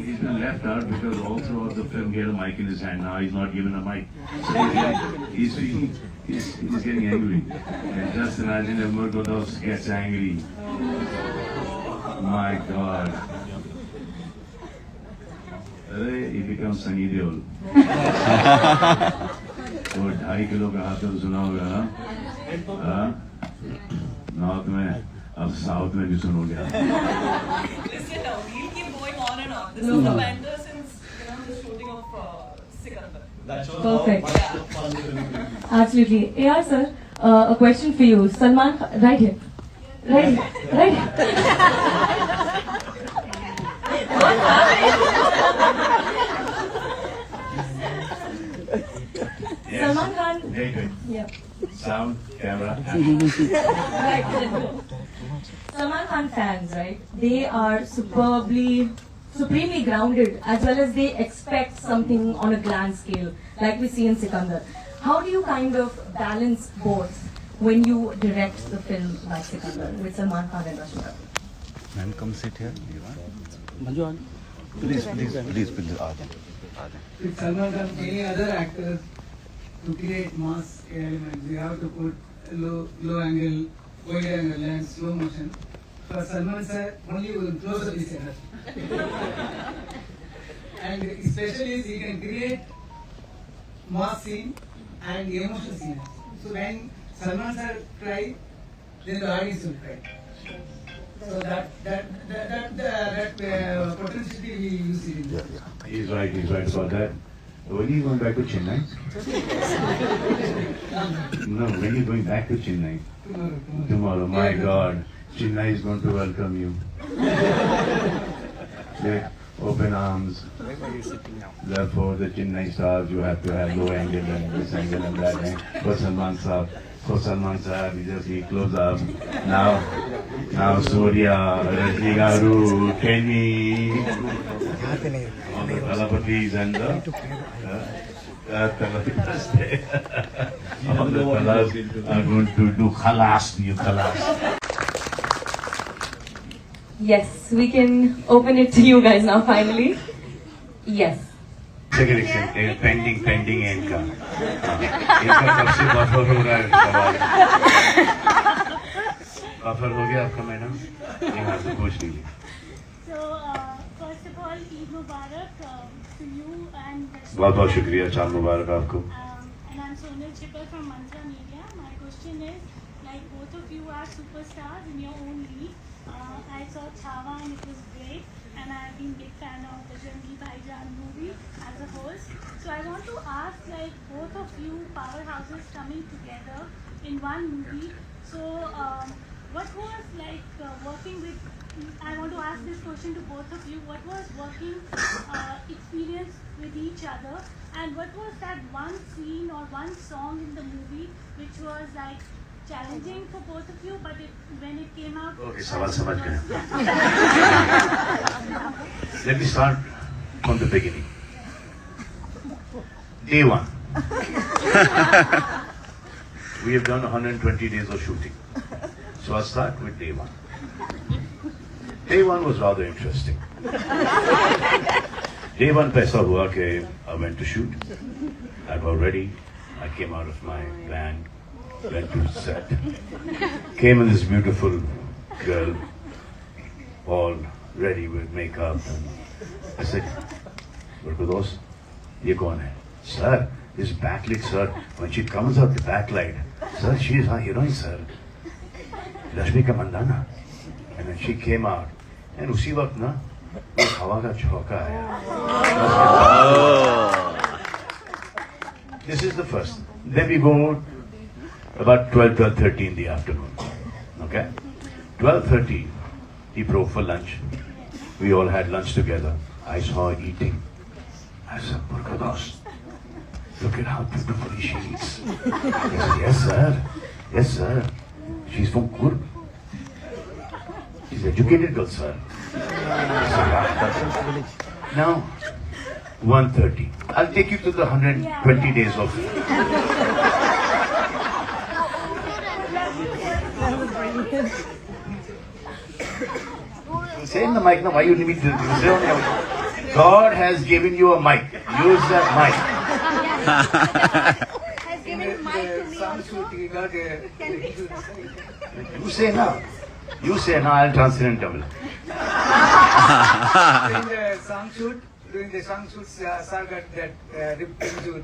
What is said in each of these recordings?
He's been left out because all throughout the film he had a mic in his hand. Now he's not given a mic. So he's getting angry. And just imagine if Murkodos gets angry. My God. He becomes Sunny Deol. वो 2.5 kilo का हाथ तो सुना होगा ना? North में अब south में भी सुनोगे. Listen now, we'll keep going on and on. This is the banter since the shooting of Sikandar. Perfect. Absolutely. AR sir, a question for you. Salman, right here. Right here. Right here. Yes. Salman Khan. Very good. Yeah. Sound, camera, action. Right. Salman Khan fans, right? They are supremely grounded, as well as they expect something on a grand scale, like we see in Sikandar. How do you kind of balance both when you direct the film like Sikandar with Salman Khan and Rashmi Khan? Ma'am, come sit here. Please, With Salman Khan, any other actors, to create mass elements, we have to put low angle, wide angle and slow motion. For Salman sir, only with close up is enough. And especially he can create mass scene and emotional scene. So when Salman sir cry, then the audience will cry. So that potentially we use it in this. He's right about that. When are you going back to Chennai? No, when are you going back to Chennai? Tomorrow, my God. Chennai is going to welcome you. With open arms. Therefore, the Chennai stars, you have to have low angle and this angle and that angle. For Salman Sahab, you just need close up. Now Surya, Rajni Garu, Kenny, all the Talapatis and the Talapatis. All the Talas are going to do khalas, new khalas. Yes, we can open it to you guys now finally. Yes. Second pending इनका कब से buffer हो रहा है सवाल. Buffer हो गया आपका मैडम? यहाँ से पूछ लीजिए. So, first of all, Eid Mubarak to you and बहुत बहुत शुक्रिया. चांद मुबारक आपको. and I'm Sonal Chipper from Mantra Media. My question is, like both of you are superstars in your own league. I saw Chhawa and it was great, and I've been big fan of the Jangi Bhaijan movie as a host. So I want to ask, like both of you powerhouses coming together in one movie. So what was like working with? I want to ask this question to both of you. What was working experience with each other, and what was that one scene or one song in the movie which was like challenging for both of you, but when it came out? Okay, सवाल समझ गए. Let me start from the beginning. Day one. We have done 120 days of shooting. So I'll start with day one. Day one was rather interesting. Day one paisa hua ke I went to shoot. I got ready. I came out of my van, went to set. Came in this beautiful girl, all ready with makeup. And I said, Murkodos, ye kaun hai? Sir, this backlit, sir. When she comes out the backlight, sir, she is our heroine, sir. Rashmika Mandana. And then she came out. And usi waqt na, wo hawa ka jhonka aaya. This is the first. Then we go about 12:30 in the afternoon. Okay? 12:30, he broke for lunch. We all had lunch together. I saw her eating. I said, Murkodos, look at how beautifully she eats. He said, yes, sir. Yes, sir. She's from Kurg. She's an educated girl, sir. I said, now, 1:30. I'll take you to the 120 days of... Say in the mic now. Why you need to say on your mic? God has given you a mic. Use that mic. In the song shoot, he got a. You say now. You say now. I'll translate in Tamil. In the song shoot, during the song shoot, Sir got that rib injured.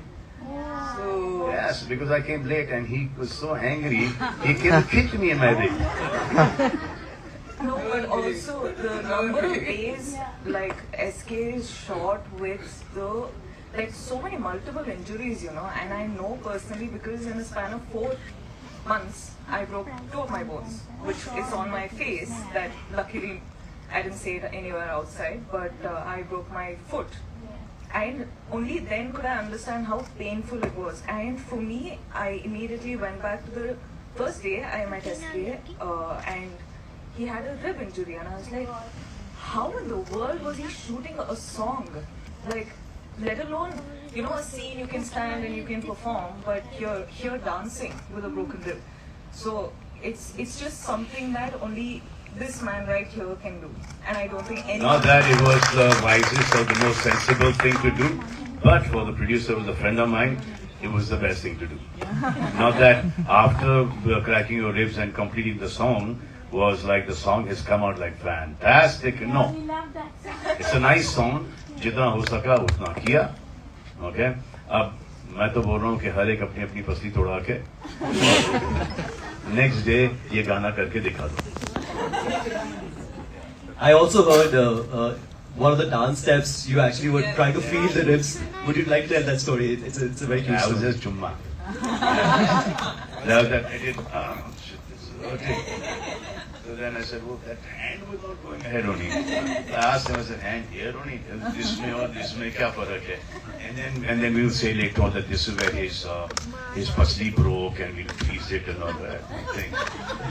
So Yes, because I came late and he was so angry. He came and kicked me in my rib. No, but also the number of days like SK is shot with the like so many multiple injuries, you know, and I know personally because in a span of 4 months I broke 2 of my bones, which is on my face. That luckily I didn't say it anywhere outside, but I broke my foot. And only then could I understand how painful it was. And for me, I immediately went back to the first day I met SK, and he had a rib injury, and I was like, how in the world was he shooting a song? Like, let alone, you know, a scene you can stand and you can perform, but you're here dancing with a broken rib. So it's just something that only this man right here can do. And I don't think anyone... Not that it was the wisest or the most sensible thing to do, but for the producer, who was a friend of mine, it was the best thing to do. Not that after cracking your ribs and completing the song was like the song has come out like fantastic. No, We love that song. it's a nice song. जितना हो सका उतना किया. Okay. अब मैं तो बोल रहा हूँ कि हर एक अपनी अपनी पसली तोड़ा के नेक्स्ट डे ये गाना करके दिखा दो. I also heard one of the dance steps you actually were trying to feel the ribs. Would you like to tell that story? It's a very cute I was story. just chumma. That I did. Shit, this is hurting. So then I said, well, that hand was not going ahead only. I asked him, I said, hand here only. This may or this may, kya farak hai? And then we'll say later on that this is where his pasli broke and we'll freeze it and all that thing.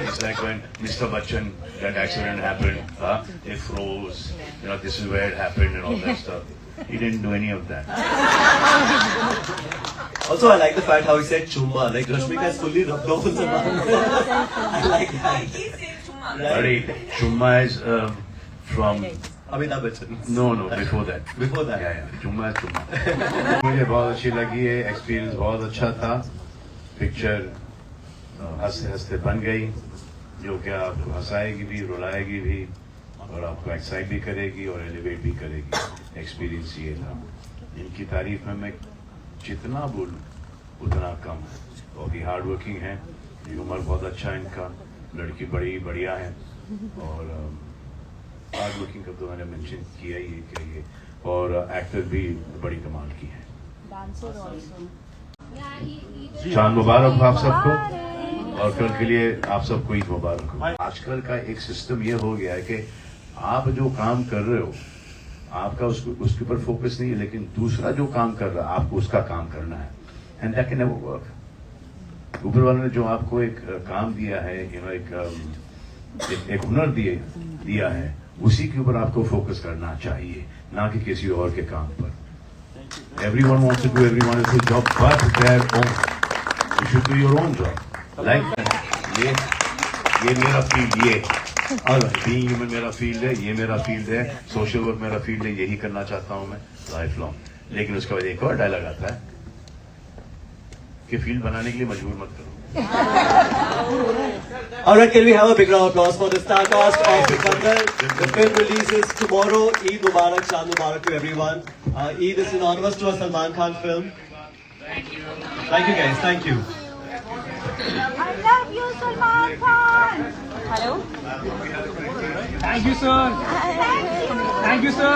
It's like when Mr. Bachchan, that accident happened, they froze. You know, this is where it happened and all that stuff. He didn't do any of that. Also, I like the fact how he said chumma. Like Rashmika is fully rubbed off on Salman. I like that. He's saying Chuma. Buddy, Chumma is from... Amitabh Bachchan. No, before that. Before that. Yeah, चुम्मा चुम्मा. मुझे बहुत अच्छी लगी है, experience बहुत अच्छा था. पिक्चर हंसते हंसते बन गई, जो कि आपको हंसाएगी भी, रुलाएगी भी, और आपको एक्साइट भी करेगी और एलिवेट भी करेगी. एक्सपीरियंस ये था. इनकी तारीफ में मैं जितना बोलूं उतना कम है. बहुत ही हार्ड वर्किंग है, ह्यूमर बहुत अच्छा है इनका, लड़की बड़ी बढ़िया है, और हार्ड वर्किंग का तो मैंने मेंशन किया ही है कि ये, और एक्टर भी बड़ी कमाल की है. चांद मुबारक हो आप सबको, और कल के लिए आप सबको ईद मुबारक हो. आजकल का एक सिस्टम ये हो गया है कि आप जो काम कर रहे हो आपका उसके ऊपर फोकस नहीं है, लेकिन दूसरा जो काम कर रहा है आपको उसका काम करना है. And that can never work. ऊपर वाले ने जो आपको एक काम दिया है, यू नो, एक हुनर दिया है, उसी के ऊपर आपको फोकस करना चाहिए, ना कि किसी और के काम पर. Everyone wants to do everyone else's job but their own. You should do your own job. Like ये मेरा फील्ड, ये बीइंग ह्यूमन मेरा फील्ड है, ये मेरा फील्ड है, सोशल वर्क मेरा फील्ड है, यही करना चाहता हूँ मैं लाइफ लॉन्ग. लेकिन उसके बाद एक और डायलॉग आता है कि फील्ड बनाने के लिए मजबूर मत करो. Alright, can we have a big round of applause for the star cast of Sikandar? The film releases tomorrow. Eid Mubarak, Chand Mubarak to everyone. Eid is synonymous to a Salman Khan film. Thank you. Thank you guys, thank you. I love you, Salman Khan. Thank you, sir. Thank you. Thank you, sir.